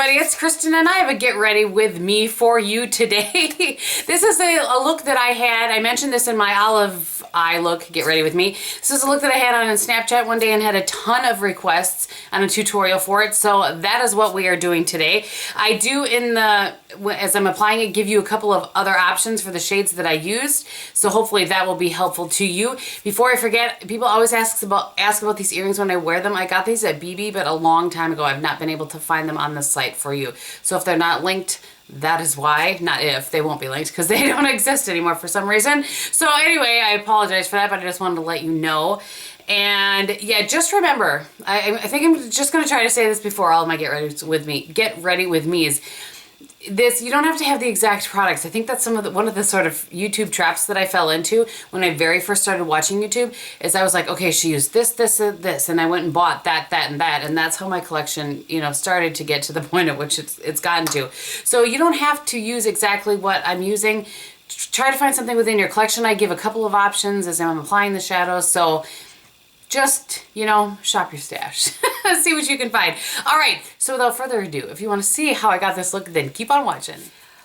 everybody, it's Kristin and I have a get ready with me for you today. This is a look that I had. I mentioned this in my olive eye look, get ready with me. This is a look that I had on Snapchat one day and had a ton of requests on a tutorial for it. So that is what we are doing today. I do as I'm applying it, give you a couple of other options for the shades that I used. So hopefully that will be helpful to you. Before I forget, people always ask about these earrings when I wear them. I got these at Bebe, but a long time ago. I've not been able to find them on the site for you. So if they're not linked, that is why. Not if. They won't be linked because they don't exist anymore for some reason. So anyway, I apologize for that, but I just wanted to let you know. And yeah, just remember, I think I'm just going to try to say this before all of my get ready with me is this. You don't have to have the exact products. I think that's one of the sort of YouTube traps that I fell into when I very first started watching YouTube. Is I was like, okay, she used this, and I went and bought that, and that, and that's how my collection, started to get to the point at which it's gotten to. So you don't have to use exactly what I'm using. Try to find something within your collection. I give a couple of options as I'm applying the shadows. So just, shop your stash. See what you can find. All right, so without further ado, if you want to see how I got this look, then keep on watching.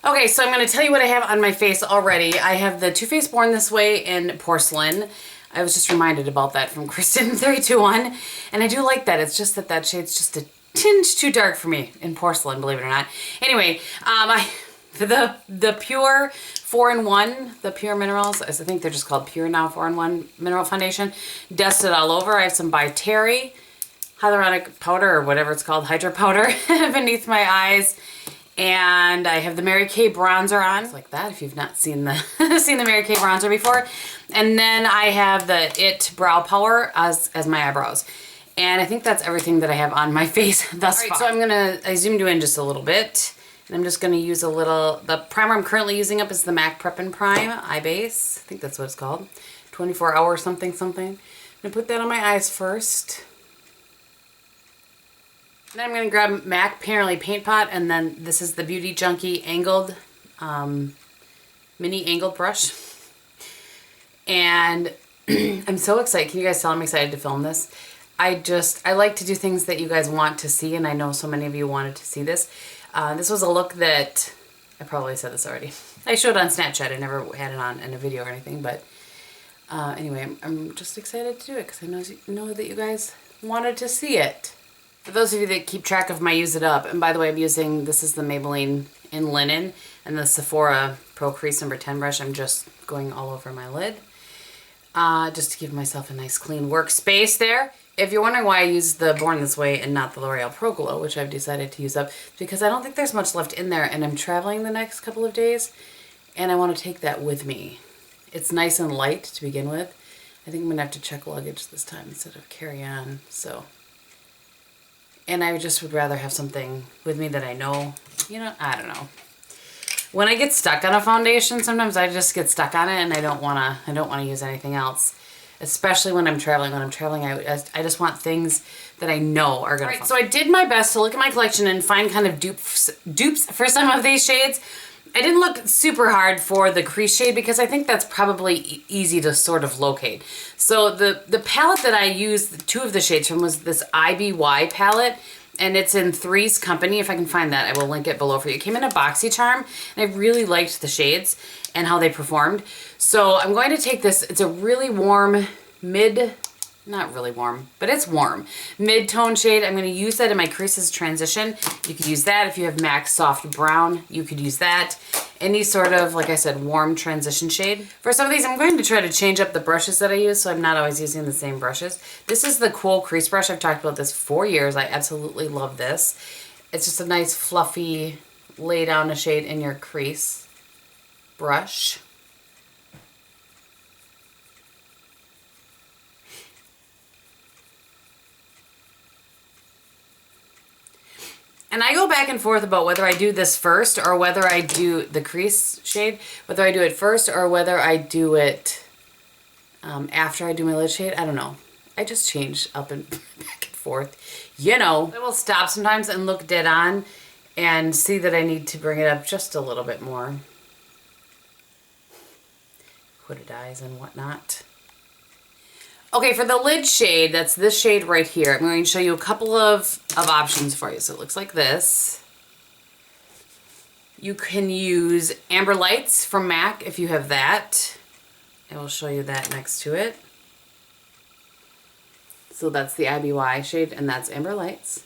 Okay, so I'm going to tell you what I have on my face already. I have the Too Faced Born This Way in porcelain. I was just reminded about that from Kristin 321, and I do like that. It's just that shade's just a tinge too dark for me in porcelain, believe it or not. Anyway, the Pure 4-in-1, the Pure Minerals, I think they're just called Pure now, 4-in-1 Mineral Foundation, dusted all over. I have some by Terry hyaluronic powder, or whatever it's called, hydro powder, beneath my eyes. And I have the Mary Kay bronzer on. It's like that if you've not seen the seen the Mary Kay bronzer before. And then I have the IT Brow Power as my eyebrows. And I think that's everything that I have on my face thus far. So I zoomed you in just a little bit. And I'm just going to use the primer I'm currently using up is the Mac Prep Prime Eye Base. I think that's what it's called. 24 hour something. I'm going to put that on my eyes first. Then I'm going to grab Mac Paint Pot, and then this is the Beauty Junkie angled, mini angled brush. And I'm so excited. Can you guys tell I'm excited to film this? I like to do things that you guys want to see, and I know so many of you wanted to see this. This was a look that, I probably said this already. I showed on Snapchat. I never had it on in a video or anything, but anyway, I'm just excited to do it because I know that you guys wanted to see it. For those of you that keep track of my Use It Up, and by the way, this is the Maybelline in Linen, and the Sephora Pro Crease number 10 brush. I'm just going all over my lid, just to give myself a nice clean workspace there. If you're wondering why I use the Born This Way and not the L'Oreal Pro Glow, which I've decided to use up, because I don't think there's much left in there, and I'm traveling the next couple of days, and I want to take that with me. It's nice and light to begin with. I think I'm going to have to check luggage this time instead of carry on, so. And I just would rather have something with me that I know, I don't know. When I get stuck on a foundation, sometimes I just get stuck on it, and I don't want to use anything else. Especially when I'm traveling. When I'm traveling, I just want things that I know are going to. So I did my best to look at my collection and find kind of dupes for some of these shades. I didn't look super hard for the Crease shade because I think that's probably easy to sort of locate. So the palette that I used, two of the shades from, was this IBY palette. And it's in Three's Company. If I can find that, I will link it below for you. It came in a BoxyCharm, and I really liked the shades and how they performed. So I'm going to take this. It's a really warm, not really warm, but it's warm, mid-tone shade. I'm going to use that in my Creases Transition. You could use that. If you have MAC Soft Brown, you could use that. Any sort of, like I said, warm transition shade. For some of these, I'm going to try to change up the brushes that I use, so I'm not always using the same brushes. This is the Cool Crease brush. I've talked about this for years. I absolutely love this. It's just a nice, fluffy, lay down a shade in your crease brush. And I go back and forth about whether I do this first or whether I do the Crease shade, whether I do it first or whether I do it after I do my lid shade. I don't know. I just change up and back and forth. I will stop sometimes and look dead on and see that I need to bring it up just a little bit more. Hooded eyes and whatnot. Okay, for the lid shade, that's this shade right here. I'm going to show you a couple of options for you. So it looks like this. You can use Amber Lights from MAC if you have that. I will show you that next to it. So that's the IBY shade, and that's Amber Lights.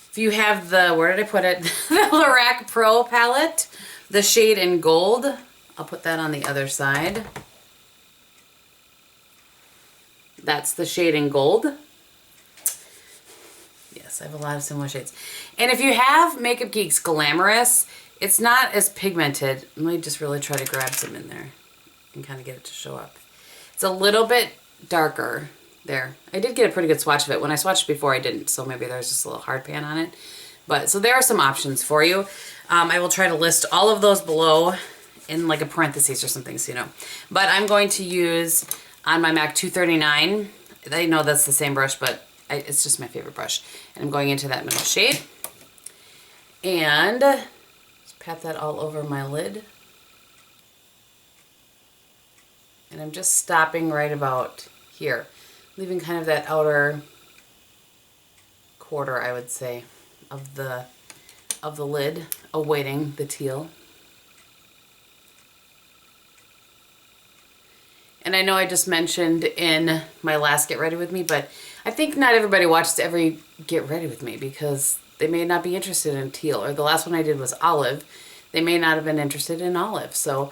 If you have the, where did I put it? The Lorac Pro palette, the shade in gold. I'll put that on the other side. That's the shade in gold. Yes, I have a lot of similar shades. And if you have Makeup Geek's Glamorous, it's not as pigmented. Let me just really try to grab some in there and kind of get it to show up. It's a little bit darker there. I did get a pretty good swatch of it. When I swatched before, I didn't, so maybe there's just a little hard pan on it. But so there are some options for you. I will try to list all of those below in like a parentheses or something, so you know. But I'm going to use on my MAC 239. I know that's the same brush, but it's just my favorite brush. And I'm going into that middle shade. And just pat that all over my lid. And I'm just stopping right about here, leaving kind of that outer quarter, I would say, of the lid, awaiting the teal. And I know I just mentioned in my last Get Ready With Me, but I think not everybody watches every Get Ready With Me because they may not be interested in teal, or the last one I did was olive. They may not have been interested in olive. So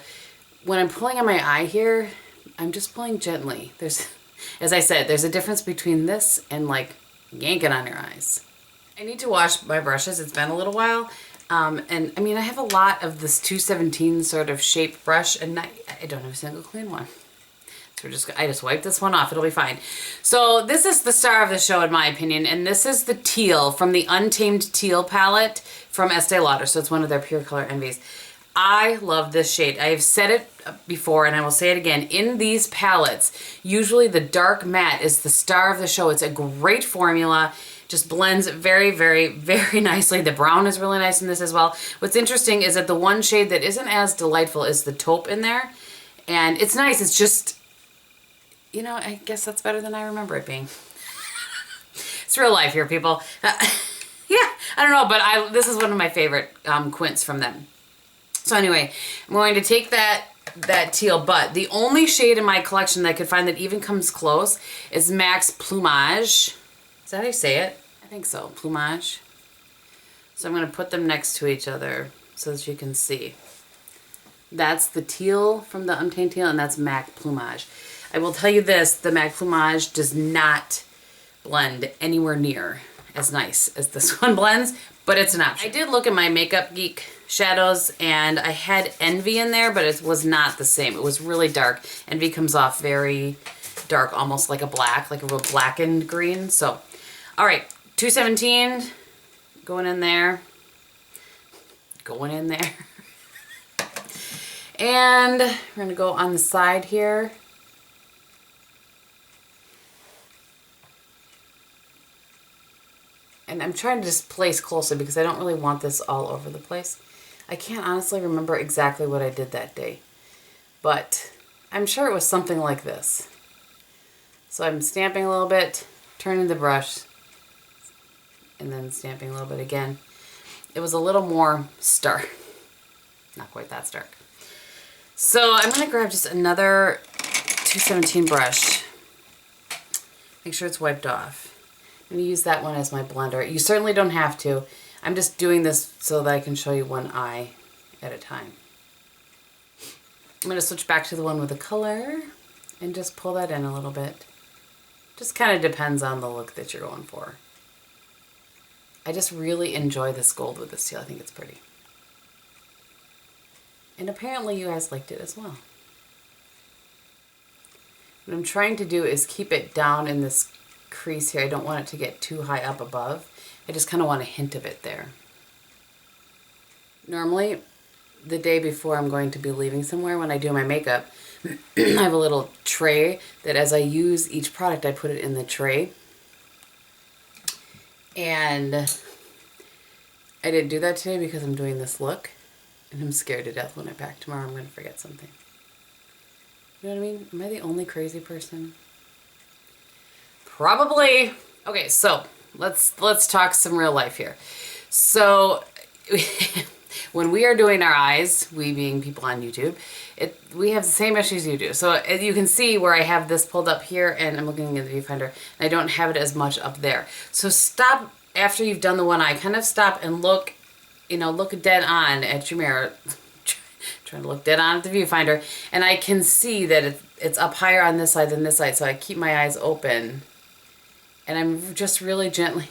when I'm pulling on my eye here, I'm just pulling gently. There's, as I said, there's a difference between this and like yanking on your eyes. I need to wash my brushes. It's been a little while. And I mean, I have a lot of this 217 sort of shaped brush, and I don't have a single clean one. So I just wiped this one off. It'll be fine. So this is the star of the show, in my opinion, and this is the Teal from the Untamed Teal palette from Estee Lauder. So it's one of their Pure Color Envies. I love this shade. I have said it before, and I will say it again. In these palettes, usually the dark matte is the star of the show. It's a great formula. Just blends very, very, very nicely. The brown is really nice in this as well. What's interesting is that the one shade that isn't as delightful is the taupe in there. And it's nice. It's just, you know, I guess that's better than I remember it being. It's real life here, people. Yeah, I don't know, but this is one of my favorite quints from them. So anyway, I'm going to take that teal, but the only shade in my collection that I could find that even comes close is Mac Plumage. Is that how you say it? I think so, Plumage. So I'm going to put them next to each other so that you can see. That's the teal from the Untamed Teal, and that's Mac Plumage. I will tell you this, the Mac Plumage does not blend anywhere near as nice as this one blends, but it's an option. I did look at my Makeup Geek shadows, and I had Envy in there, but it was not the same. It was really dark. Envy comes off very dark, almost like a black, like a real blackened green. So, all right, 217, going in there. And we're gonna go on the side here. And I'm trying to just place closely because I don't really want this all over the place. I can't honestly remember exactly what I did that day, but I'm sure it was something like this. So I'm stamping a little bit, turning the brush, and then stamping a little bit again. It was a little more stark. Not quite that stark. So I'm going to grab just another 217 brush. Make sure it's wiped off. I'm going to use that one as my blender. You certainly don't have to. I'm just doing this so that I can show you one eye at a time. I'm going to switch back to the one with the color and just pull that in a little bit. Just kind of depends on the look that you're going for. I just really enjoy this gold with this teal. I think it's pretty. And apparently you guys liked it as well. What I'm trying to do is keep it down in this crease here. I don't want it to get too high up above. I just kind of want a hint of it there. Normally, the day before I'm going to be leaving somewhere when I do my makeup, I have a little tray that as I use each product, I put it in the tray. And I didn't do that today because I'm doing this look. And I'm scared to death when I pack tomorrow I'm going to forget something. You know what I mean? Am I the only crazy person? Probably. Okay, so let's talk some real life here. So when we are doing our eyes, we being people on YouTube, we have the same issues you do. So you can see where I have this pulled up here and I'm looking at the viewfinder and I don't have it as much up there. So stop after you've done the one eye, kind of stop and look, you know, look dead on at your mirror. Trying to look dead on at the viewfinder, and I can see that it's up higher on this side than this side, so I keep my eyes open and I'm just really gently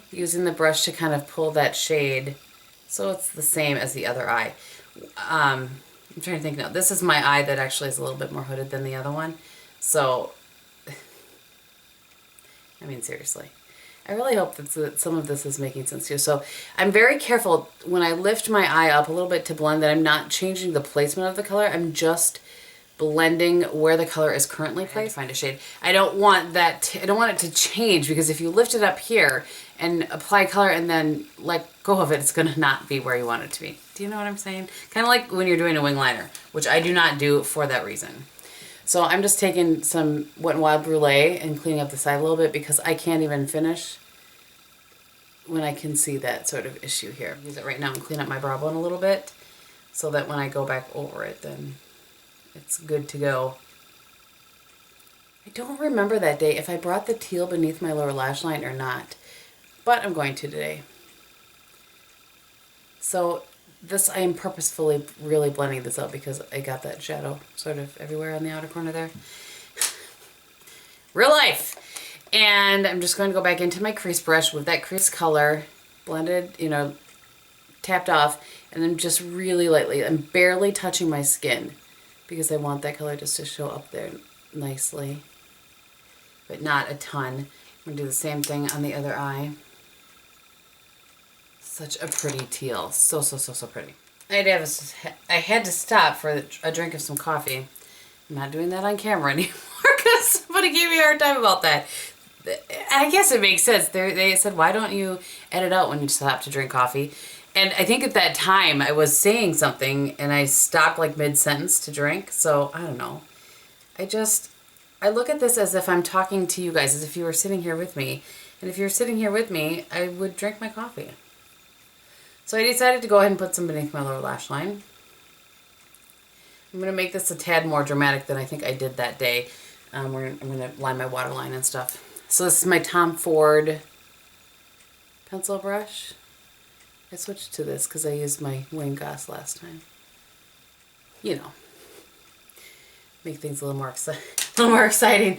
using the brush to kind of pull that shade so it's the same as the other eye. I'm trying to think now. This is my eye that actually is a little bit more hooded than the other one, so I mean, seriously. I really hope that some of this is making sense to you. So I'm very careful when I lift my eye up a little bit to blend that I'm not changing the placement of the color. I'm just blending where the color is currently placed. Find a shade. I don't want that. I don't want it to change, because if you lift it up here and apply color and then let go of it, it's going to not be where you want it to be. Do you know what I'm saying? Kind of like when you're doing a wing liner, which I do not do for that reason. So I'm just taking some Wet n Wild Brulee and cleaning up the side a little bit, because I can't even finish when I can see that sort of issue here. Use it right now and clean up my brow bone a little bit so that when I go back over it, then it's good to go. I don't remember that day if I brought the teal beneath my lower lash line or not, but I'm going to today. So this, I am purposefully really blending this out because I got that shadow sort of everywhere on the outer corner there. Real life. And I'm just going to go back into my crease brush with that crease color blended, you know, tapped off, and then just really lightly, I'm barely touching my skin because I want that color just to show up there nicely, but not a ton. I'm going to do the same thing on the other eye. Such a pretty teal. So pretty. I had to stop for a drink of some coffee. I'm not doing that on camera anymore because somebody gave me a hard time about that. I guess it makes sense. They said, why don't you edit out when you stop to drink coffee? And I think at that time I was saying something and I stopped like mid-sentence to drink. So I don't know. I look at this as if I'm talking to you guys, as if you were sitting here with me. And if you're sitting here with me, I would drink my coffee. So I decided to go ahead and put some beneath my lower lash line. I'm going to make this a tad more dramatic than I think I did that day. I'm going to line my waterline and stuff. So this is my Tom Ford pencil brush. I switched to this because I used my Wayne Goss last time. You know, make things a little more exciting.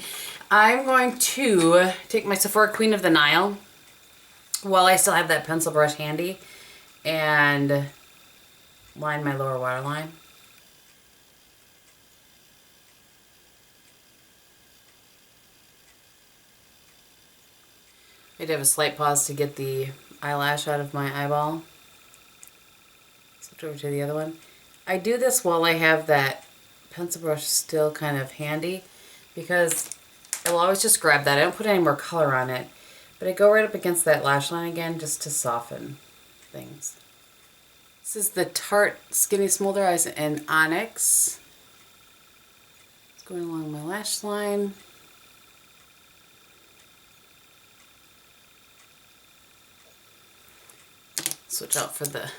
I'm going to take my Sephora Queen of the Nile while I still have that pencil brush handy and line my lower waterline. I did have a slight pause to get the eyelash out of my eyeball. Switch over to the other one. I do this while I have that pencil brush still kind of handy because I will always just grab that. I don't put any more color on it, but I go right up against that lash line again just to soften things. This is the Tarte Skinny Smolder Eyes in Onyx. It's going along my lash line. Switch out for the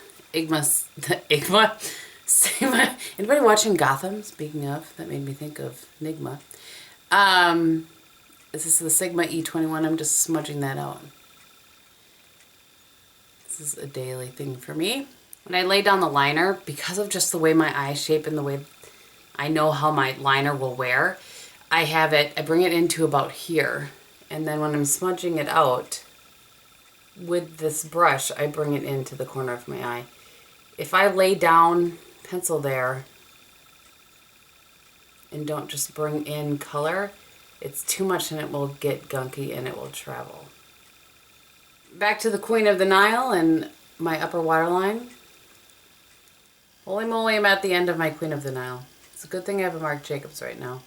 Sigma. Anybody watching Gotham? Speaking of, that made me think of Nigma. This is the Sigma E21. I'm just smudging that out. This is a daily thing for me. When I lay down the liner, because of just the way my eyes shape and the way I know how my liner will wear, I bring it into about here. And then when I'm smudging it out, with this brush, I bring it into the corner of my eye. If I lay down pencil there and don't just bring in color, it's too much and it will get gunky and it will travel. Back to the Queen of the Nile and my upper waterline. Holy moly, I'm at the end of my Queen of the Nile. It's a good thing I have a Marc Jacobs right now.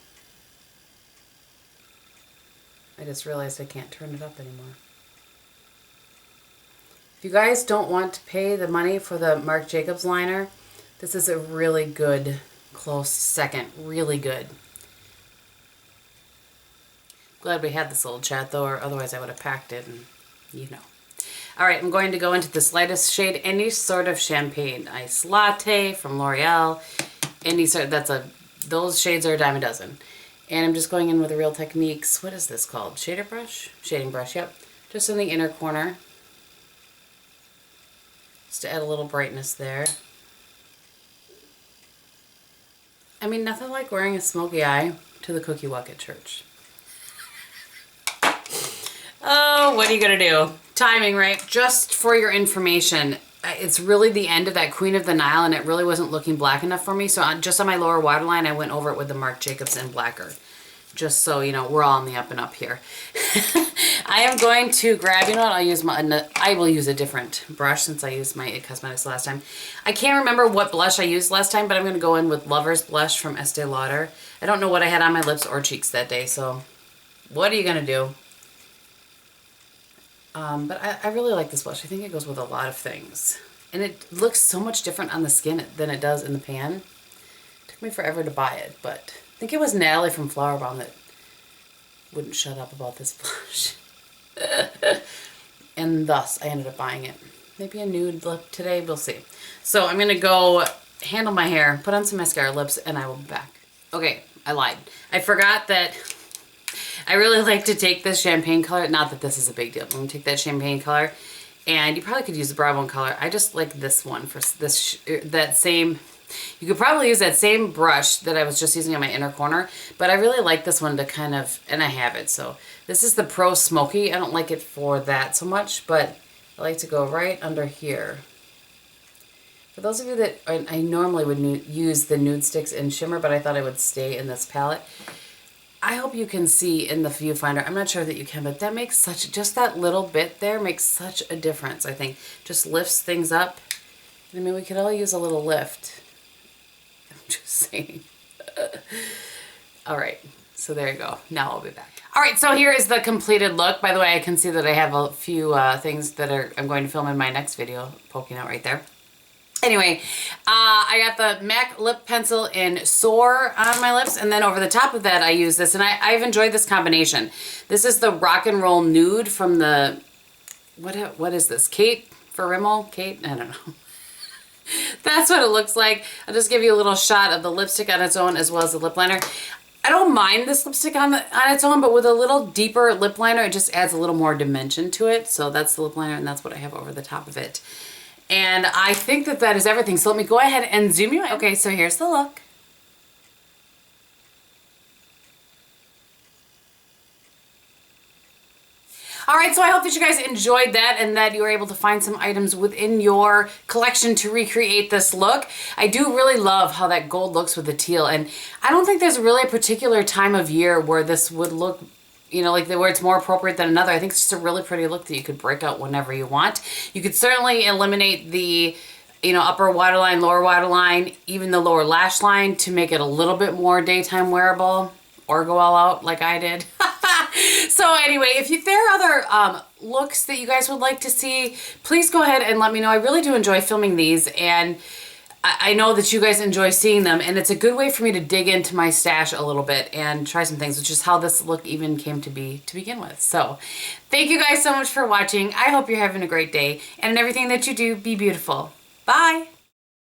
I just realized I can't turn it up anymore. If you guys don't want to pay the money for the Marc Jacobs liner, this is a really good close second. Really good. Glad we had this little chat though, or otherwise I would have packed it and you know. All right, I'm going to go into this lightest shade, any sort of champagne ice latte from L'Oreal. Any sort, those shades are a dime a dozen. And I'm just going in with the Real Techniques. What is this called? Shader brush? Shading brush, yep. Just in the inner corner. Just to add a little brightness there. I mean, nothing like wearing a smoky eye to the cookie walk at church. Oh, what are you gonna do? Timing, right? Just for your information, it's really the end of that Queen of the Nile, and it really wasn't looking black enough for me. So just on my lower waterline, I went over it with the Marc Jacobs in Blacker. Just so you know, we're all on the up and up here. I am going to grab, you know what, I will use a different brush since I used my IT Cosmetics last time. I can't remember what blush I used last time, but I'm going to go in with Lover's Blush from Estee Lauder. I don't know what I had on my lips or cheeks that day, so what are you going to do? But I really like this blush. I think it goes with a lot of things. And it looks so much different on the skin than it does in the pan. It took me forever to buy it, but I think it was Natalie from Flower Bomb that wouldn't shut up about this blush. And thus, I ended up buying it. Maybe a nude lip today, we'll see. So I'm going to go handle my hair, put on some mascara, lips, and I will be back. Okay, I lied. I forgot that I really like to take this champagne color. Not that this is a big deal. I'm going to take that champagne color. And you probably could use the brown one color. I just like this one for this, that same... You could probably use that same brush that I was just using on my inner corner, but I really like this one to kind of, and I have it, so this is the Pro Smoky. I don't like it for that so much, but I like to go right under here. For those of you that, I normally would use the Nude Sticks in Shimmer, but I thought I would stay in this palette. I hope you can see in the viewfinder. I'm not sure that you can, but that makes just that little bit there makes such a difference, I think. Just lifts things up. I mean, we could all use a little lift. Just saying. All right, so there you go. Now I'll be back. All right, so here is the completed look. By the way, I can see that I have a few things that I'm going to film in my next video poking out right there. Anyway, I got the MAC lip pencil in Soar on my lips, and then over the top of that I use this, and I've enjoyed this combination. This is the Rock and Roll Nude from the, what is this, Kate for Rimmel? Kate? I don't know. That's what it looks like. I'll just give you a little shot of the lipstick on its own as well as the lip liner. I don't mind this lipstick on its own, but with a little deeper lip liner, it just adds a little more dimension to it. So that's the lip liner, and that's what I have over the top of it. And I think that that is everything. So let me go ahead and zoom you in. Okay, so here's the look. All right, so I hope that you guys enjoyed that and that you were able to find some items within your collection to recreate this look. I do really love how that gold looks with the teal, and I don't think there's really a particular time of year where this would look, you know, like where it's more appropriate than another. I think it's just a really pretty look that you could break out whenever you want. You could certainly eliminate the, you know, upper waterline, lower waterline, even the lower lash line to make it a little bit more daytime wearable, or go all out like I did. So anyway, if there are other looks that you guys would like to see, please go ahead and let me know. I really do enjoy filming these, and I know that you guys enjoy seeing them, and it's a good way for me to dig into my stash a little bit and try some things, which is how this look even came to be to begin with. So thank you guys so much for watching. I hope you're having a great day, and in everything that you do, be beautiful. Bye!